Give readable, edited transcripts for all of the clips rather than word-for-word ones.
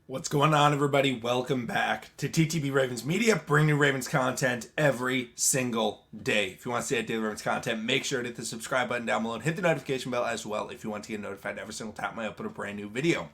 What's going on, everybody? Welcome back to TTB Ravens Media. Bring new Ravens content every single day. If you want to see that daily Ravens content, make sure to hit the subscribe button down below and hit the notification bell as well if you want to get notified every single time I upload a brand new video.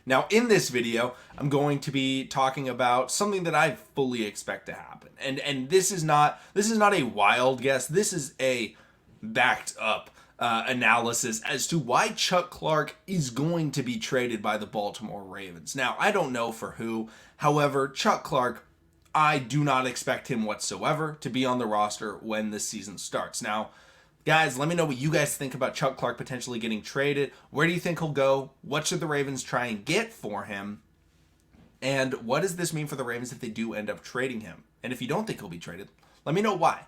Now, in this video, I'm going to be talking about something that I fully expect to happen. And this is not a wild guess. This is a backed up analysis as to why Chuck Clark is going to be traded by the Baltimore Ravens. Now, I don't know for who. However, Chuck Clark, I do not expect him whatsoever to be on the roster when the season starts. Now, guys, let me know what you guys think about Chuck Clark potentially getting traded. Where do you think he'll go? What should the Ravens try and get for him? And what does this mean for the Ravens if they do end up trading him? And if you don't think he'll be traded, let me know why.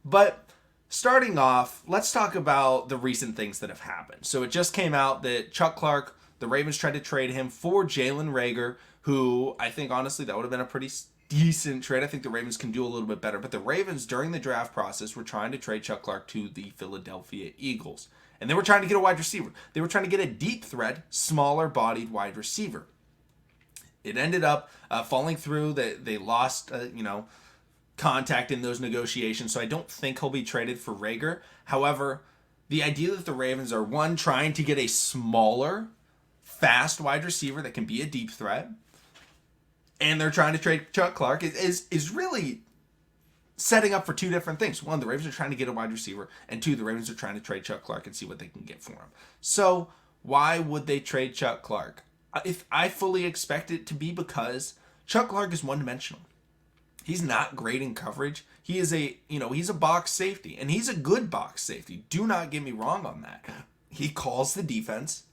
But starting off, let's talk about the recent things that have happened. So it just came out that Chuck Clark, the Ravens tried to trade him for Jalen Reagor, who I think honestly that would have been a pretty decent trade. I think the Ravens can do a little bit better. But the Ravens during the draft process were trying to trade Chuck Clark to the Philadelphia Eagles. And they were trying to get a wide receiver. They were trying to get a deep threat, smaller bodied wide receiver. It ended up falling through. They lost, contact in those negotiations, so I don't think he'll be traded for Reagor. However, the idea that the Ravens are, one, trying to get a smaller, fast wide receiver that can be a deep threat, and they're trying to trade Chuck Clark is really setting up for two different things. One, the Ravens are trying to get a wide receiver, and two, the Ravens are trying to trade Chuck Clark and see what they can get for him. So why would they trade Chuck Clark? If I fully expect it to be because Chuck Clark is one-dimensional. He's not great in coverage. He is he's a box safety, and he's a good box safety. Do not get me wrong on that. He calls the defense.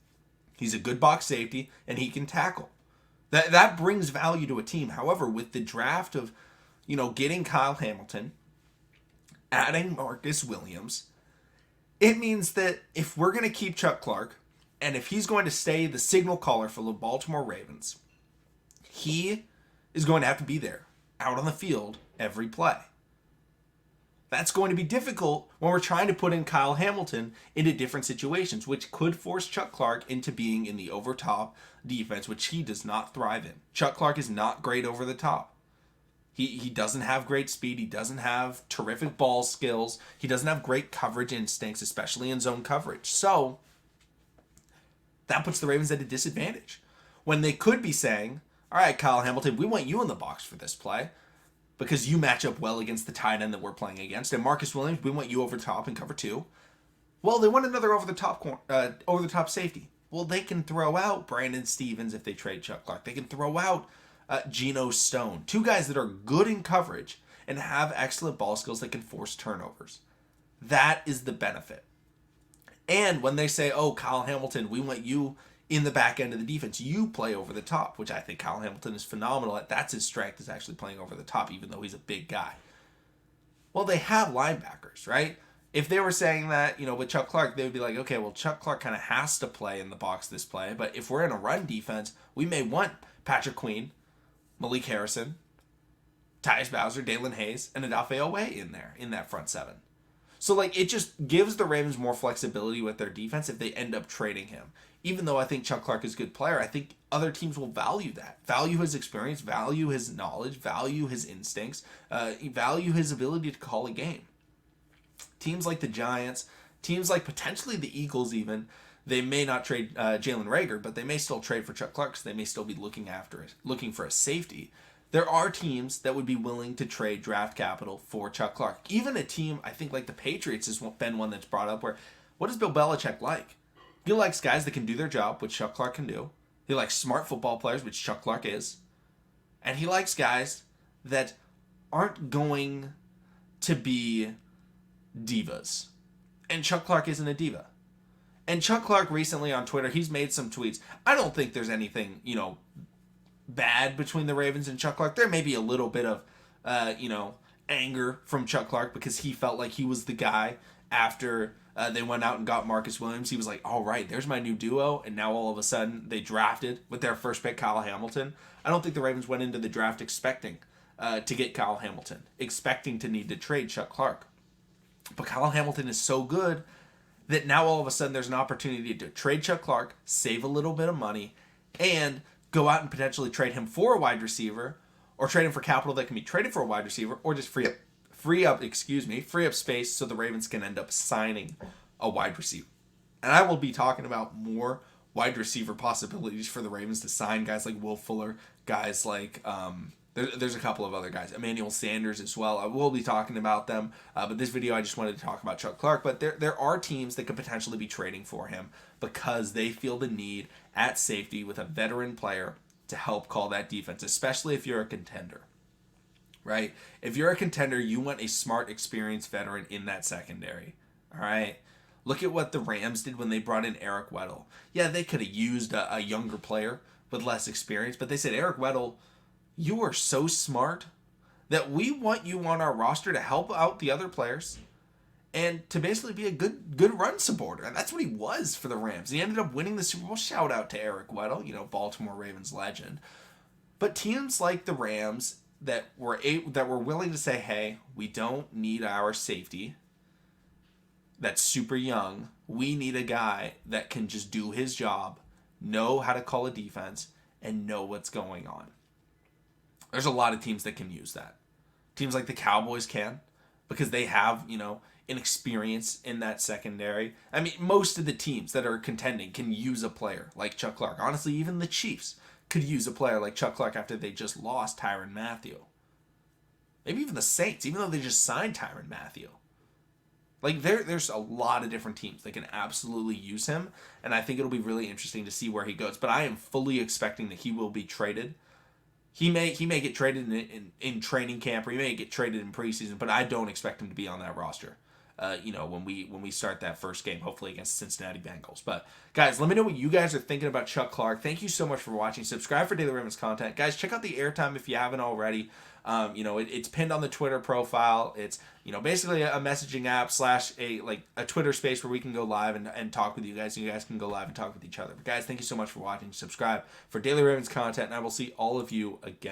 He's a good box safety, and he can tackle. That brings value to a team. However, with the draft of, getting Kyle Hamilton, adding Marcus Williams, it means that if we're going to keep Chuck Clark, and if he's going to stay the signal caller for the Baltimore Ravens, he is going to have to be there, out on the field every play. That's going to be difficult when we're trying to put in Kyle Hamilton into different situations, which could force Chuck Clark into being in the over-top defense, which he does not thrive in. Chuck Clark is not great over the top. He doesn't have great speed. He doesn't have terrific ball skills. He doesn't have great coverage instincts, especially in zone coverage. So that puts the Ravens at a disadvantage when they could be saying, all right, Kyle Hamilton, we want you in the box for this play because you match up well against the tight end that we're playing against. And Marcus Williams, we want you over top in cover two. Well, they want another over the top safety. Well, they can throw out Brandon Stevens if they trade Chuck Clark. They can throw out Geno Stone, two guys that are good in coverage and have excellent ball skills that can force turnovers. That is the benefit. And when they say, oh, Kyle Hamilton, we want you in the back end of the defense, you play over the top, which I think Kyle Hamilton is phenomenal at. That's his strength, is actually playing over the top, even though he's a big guy. Well, they have linebackers, right? If they were saying that, with Chuck Clark, they would be like, okay, well, Chuck Clark kind of has to play in the box this play, but if we're in a run defense, we may want Patrick Queen, Malik Harrison, Tyus Bowser, Dalen Hayes, and Odafe Oweh in there, in that front seven. So, it just gives the Ravens more flexibility with their defense if they end up trading him. Even though I think Chuck Clark is a good player, I think other teams will value that. Value his experience, value his knowledge, value his instincts, value his ability to call a game. Teams like the Giants, teams like potentially the Eagles even, they may not trade Jalen Reagor, but they may still trade for Chuck Clark because they may still be looking for a safety. There are teams that would be willing to trade draft capital for Chuck Clark. Even a team, I think, like the Patriots has been one that's brought up where, what does Bill Belichick like? He likes guys that can do their job, which Chuck Clark can do. He likes smart football players, which Chuck Clark is. And he likes guys that aren't going to be divas. And Chuck Clark isn't a diva. And Chuck Clark recently on Twitter, he's made some tweets. I don't think there's anything, bad between the Ravens and Chuck Clark. There may be a little bit of, anger from Chuck Clark because he felt like he was the guy after they went out and got Marcus Williams. He was like, all right, there's my new duo. And now all of a sudden they drafted with their first pick, Kyle Hamilton. I don't think the Ravens went into the draft expecting to get Kyle Hamilton, expecting to need to trade Chuck Clark. But Kyle Hamilton is so good that now all of a sudden there's an opportunity to trade Chuck Clark, save a little bit of money, and go out and potentially trade him for a wide receiver, or trade him for capital that can be traded for a wide receiver, or just free up space so the Ravens can end up signing a wide receiver. And I will be talking about more wide receiver possibilities for the Ravens to sign, guys like Will Fuller, guys like there's a couple of other guys, Emmanuel Sanders as well. I will be talking about them, but this video I just wanted to talk about Chuck Clark. But there are teams that could potentially be trading for him because they feel the need at safety with a veteran player to help call that defense, especially if you're a contender. Right? If you're a contender, you want a smart, experienced veteran in that secondary. All right? Look at what the Rams did when they brought in Eric Weddle. Yeah, they could have used a younger player with less experience, but they said, Eric Weddle, you are so smart that we want you on our roster to help out the other players and to basically be a good run supporter. And that's what he was for the Rams. He ended up winning the Super Bowl. Shout out to Eric Weddle, Baltimore Ravens legend. But teams like the Rams that were willing to say, hey, we don't need our safety that's super young. We need a guy that can just do his job, know how to call a defense, and know what's going on. There's a lot of teams that can use that. Teams like the Cowboys can, because they have, an experience in that secondary. I mean, most of the teams that are contending can use a player like Chuck Clark. Honestly, even the Chiefs could use a player like Chuck Clark after they just lost Tyrann Mathieu. Maybe even the Saints, even though they just signed Tyrann Mathieu. Like, there's a lot of different teams that can absolutely use him, and I think it'll be really interesting to see where he goes. But I am fully expecting that he will be traded. He may get traded in training camp, or he may get traded in preseason, but I don't expect him to be on that roster. When we start that first game, hopefully against the Cincinnati Bengals. But guys, let me know what you guys are thinking about Chuck Clark. Thank you so much for watching. Subscribe for Daily Ravens content, guys. Check out the airtime if you haven't already. It's pinned on the Twitter profile. It's basically a messaging app / a Twitter space where we can go live and talk with you guys. And you guys can go live and talk with each other. But guys, thank you so much for watching. Subscribe for Daily Ravens content, and I will see all of you again.